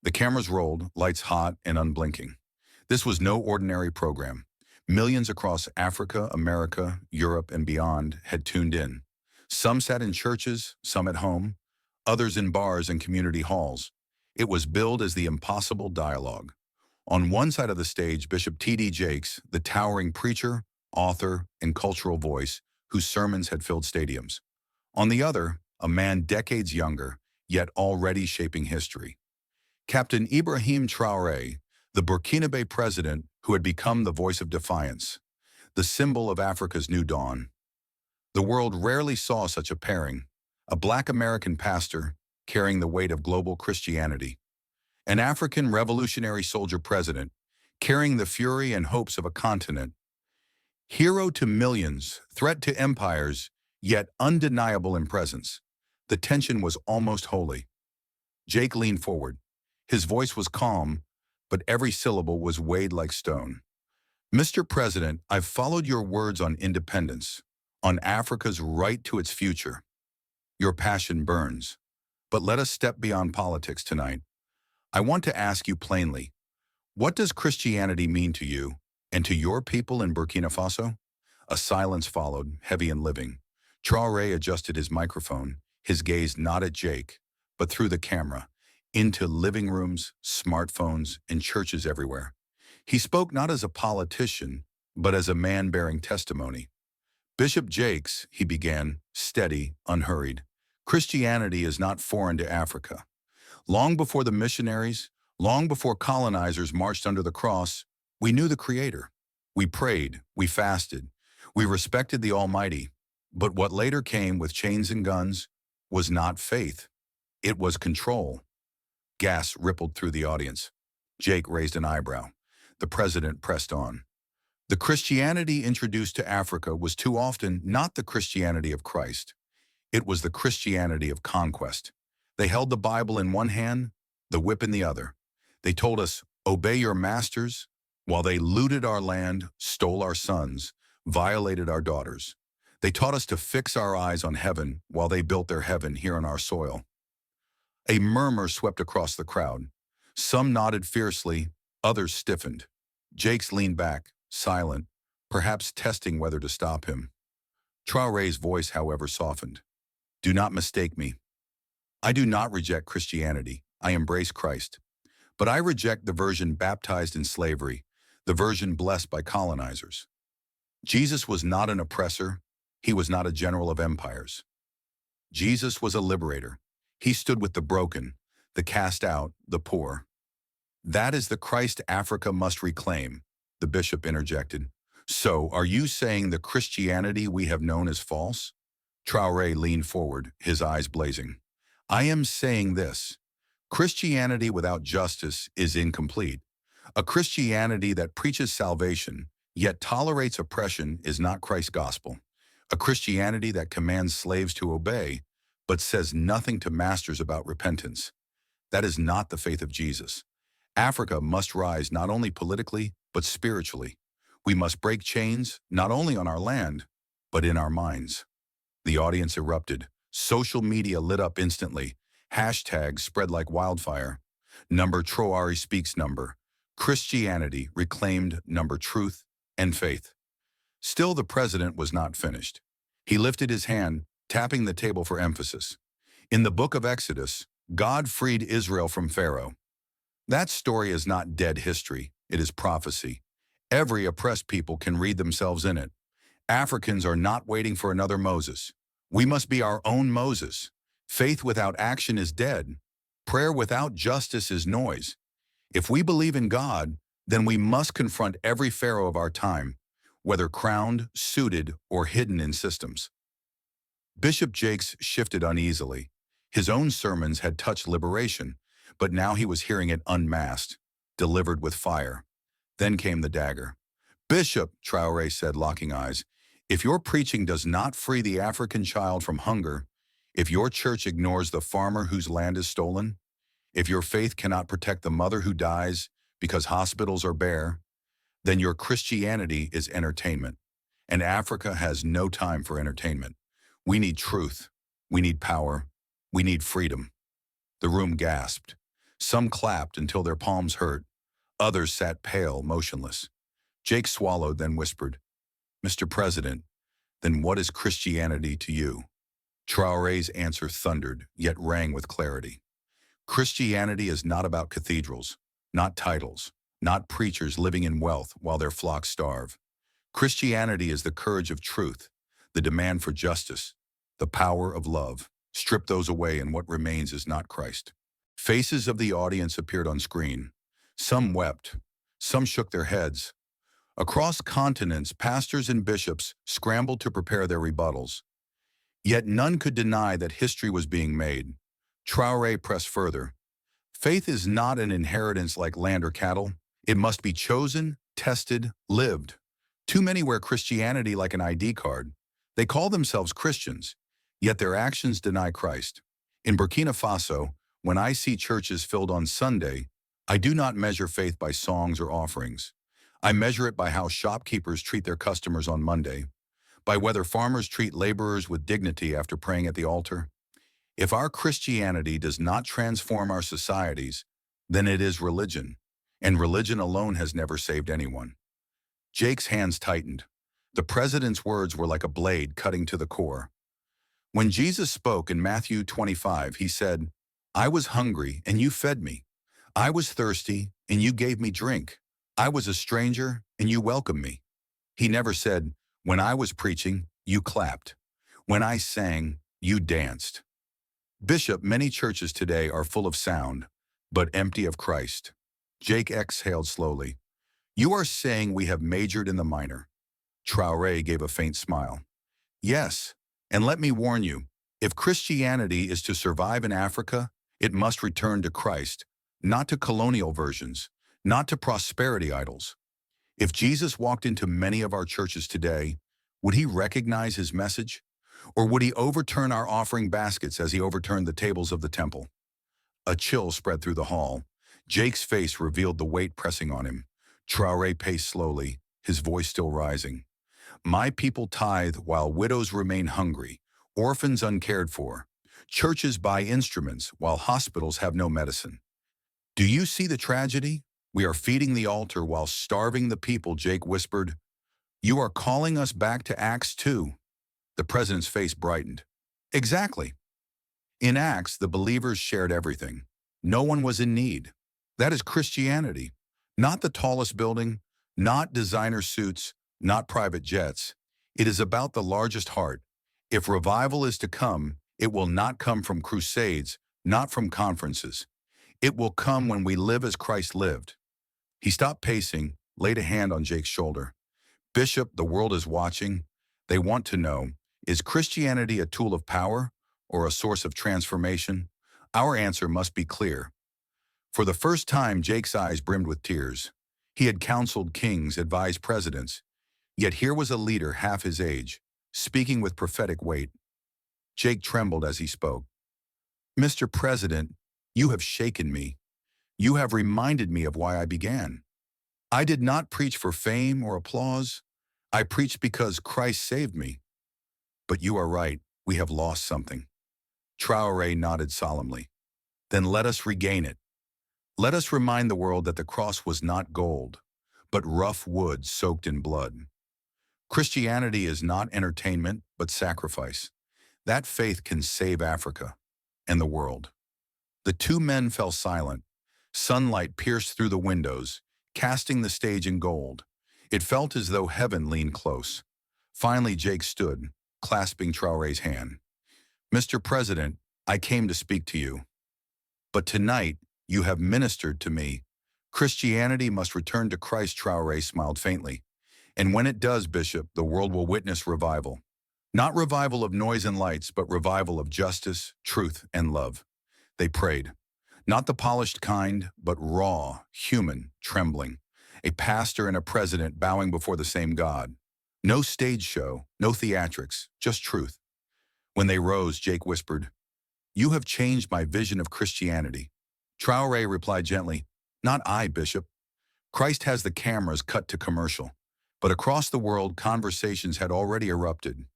The cameras rolled, lights hot and unblinking. This was no ordinary program. Millions across Africa, America, Europe, and beyond had tuned in. Some sat in churches, some at home, others in bars and community halls. It was billed as the impossible dialogue. On one side of the stage, Bishop T.D. Jakes, the towering preacher, author, and cultural voice whose sermons had filled stadiums. On the other, a man decades younger, yet already shaping history. Captain Ibrahim Traoré, the Burkina Faso president who had become the voice of defiance, the symbol of Africa's new dawn. The world rarely saw such a pairing, a black American pastor carrying the weight of global Christianity, an African revolutionary soldier president carrying the fury and hopes of a continent, hero to millions, threat to empires, yet undeniable in presence. The tension was almost holy. Jake leaned forward. His voice was calm, but every syllable was weighed like stone. Mr. President, I've followed your words on independence, on Africa's right to its future. Your passion burns. But let us step beyond politics tonight. I want to ask you plainly, what does Christianity mean to you and to your people in Burkina Faso? A silence followed, heavy and living. Traoré adjusted his microphone, his gaze not at Jake, but through the camera, into living rooms, smartphones, and churches everywhere. He spoke not as a politician, but as a man bearing testimony. Bishop Jakes, he began, steady, unhurried. Christianity is not foreign to Africa. Long before the missionaries, long before colonizers marched under the cross, we knew the Creator. We prayed, we fasted, we respected the Almighty. But what later came with chains and guns was not faith. It was control. Gas rippled through the audience. Jake raised an eyebrow. The president pressed on. The Christianity introduced to Africa was too often not the Christianity of Christ. It was the Christianity of conquest. They held the Bible in one hand, the whip in the other. They told us, obey your masters, while they looted our land, stole our sons, violated our daughters. They taught us to fix our eyes on heaven while they built their heaven here on our soil. A murmur swept across the crowd. Some nodded fiercely, others stiffened. Jakes leaned back, silent, perhaps testing whether to stop him. Traoré's voice, however, softened. Do not mistake me. I do not reject Christianity. I embrace Christ. But I reject the version baptized in slavery, the version blessed by colonizers. Jesus was not an oppressor. He was not a general of empires. Jesus was a liberator. He stood with the broken, the cast out, the poor. That is the Christ Africa must reclaim, the bishop interjected. So, are you saying the Christianity we have known is false? Traoré leaned forward, his eyes blazing. I am saying this. Christianity without justice is incomplete. A Christianity that preaches salvation, yet tolerates oppression, is not Christ's gospel. A Christianity that commands slaves to obey, but says nothing to masters about repentance. That is not the faith of Jesus. Africa must rise not only politically, but spiritually. We must break chains, not only on our land, but in our minds. The audience erupted. Social media lit up instantly. Hashtags spread like wildfire. Number Traoré speaks number. Christianity reclaimed number truth and faith. Still, the president was not finished. He lifted his hand, tapping the table for emphasis. In the book of Exodus, God freed Israel from Pharaoh. That story is not dead history, it is prophecy. Every oppressed people can read themselves in it. Africans are not waiting for another Moses. We must be our own Moses. Faith without action is dead. Prayer without justice is noise. If we believe in God, then we must confront every pharaoh of our time, whether crowned, suited, or hidden in systems. Bishop Jakes shifted uneasily. His own sermons had touched liberation, but now he was hearing it unmasked, delivered with fire. Then came the dagger. Bishop, Traoré said, locking eyes, if your preaching does not free the African child from hunger, if your church ignores the farmer whose land is stolen, if your faith cannot protect the mother who dies because hospitals are bare, then your Christianity is entertainment, and Africa has no time for entertainment. We need truth. We need power. We need freedom. The room gasped. Some clapped until their palms hurt. Others sat pale, motionless. Jake swallowed, then whispered, "Mr. President, then what is Christianity to you?" Traore's answer thundered, yet rang with clarity. Christianity is not about cathedrals, not titles, not preachers living in wealth while their flocks starve. Christianity is the courage of truth, the demand for justice, the power of love. Strip those away and what remains is not Christ. Faces of the audience appeared on screen. Some wept, some shook their heads. Across continents, pastors and bishops scrambled to prepare their rebuttals. Yet none could deny that history was being made. Traore pressed further. Faith is not an inheritance like land or cattle. It must be chosen, tested, lived. Too many wear Christianity like an ID card. They call themselves Christians, yet their actions deny Christ. In Burkina Faso, when I see churches filled on Sunday, I do not measure faith by songs or offerings. I measure it by how shopkeepers treat their customers on Monday, by whether farmers treat laborers with dignity after praying at the altar. If our Christianity does not transform our societies, then it is religion, and religion alone has never saved anyone. Jake's hands tightened. The president's words were like a blade cutting to the core. When Jesus spoke in Matthew 25, he said, "I was hungry, and you fed me. I was thirsty, and you gave me drink. I was a stranger, and you welcomed me." He never said, "When I was preaching, you clapped. When I sang, you danced." Bishop, many churches today are full of sound, but empty of Christ. Jake exhaled slowly. "You are saying we have majored in the minor." Traore gave a faint smile. "Yes, and let me warn you, if Christianity is to survive in Africa, it must return to Christ, not to colonial versions, not to prosperity idols. If Jesus walked into many of our churches today, would he recognize his message? Or would he overturn our offering baskets as he overturned the tables of the temple?" A chill spread through the hall. Jake's face revealed the weight pressing on him. Traore paced slowly, his voice still rising. "My people tithe while widows remain hungry, orphans uncared for. Churches buy instruments while hospitals have no medicine. Do you see the tragedy? We are feeding the altar while starving the people," Jake whispered. "You are calling us back to Acts 2. The president's face brightened. "Exactly. In Acts, the believers shared everything. No one was in need. That is Christianity. Not the tallest building, not designer suits, not private jets. It is about the largest heart. If revival is to come, it will not come from crusades, not from conferences. It will come when we live as Christ lived." He stopped pacing, laid a hand on Jake's shoulder. "Bishop, the world is watching. They want to know, is Christianity a tool of power or a source of transformation? Our answer must be clear." For the first time, Jake's eyes brimmed with tears. He had counseled kings, advised presidents, yet here was a leader half his age, speaking with prophetic weight. Jake trembled as he spoke. "Mr. President, you have shaken me. You have reminded me of why I began. I did not preach for fame or applause. I preached because Christ saved me. But you are right, we have lost something." Traore nodded solemnly. "Then let us regain it. Let us remind the world that the cross was not gold, but rough wood soaked in blood. Christianity is not entertainment, but sacrifice. That faith can save Africa and the world." The two men fell silent. Sunlight pierced through the windows, casting the stage in gold. It felt as though heaven leaned close. Finally, Jake stood, clasping Traore's hand. "Mr. President, I came to speak to you. But tonight, you have ministered to me. Christianity must return to Christ." Traore smiled faintly. "And when it does, Bishop, the world will witness revival. Not revival of noise and lights, but revival of justice, truth, and love." They prayed. Not the polished kind, but raw, human, trembling. A pastor and a president bowing before the same God. No stage show, no theatrics, just truth. When they rose, Jake whispered, "You have changed my vision of Christianity." Traore replied gently, "Not I, Bishop. Christ has the cameras cut to commercial." But across the world, conversations had already erupted.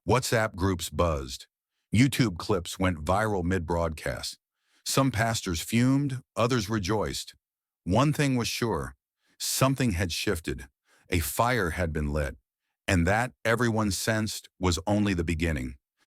WhatsApp groups buzzed. YouTube clips went viral mid-broadcast. Some pastors fumed, others rejoiced. One thing was sure, something had shifted, a fire had been lit, and that, everyone sensed, was only the beginning.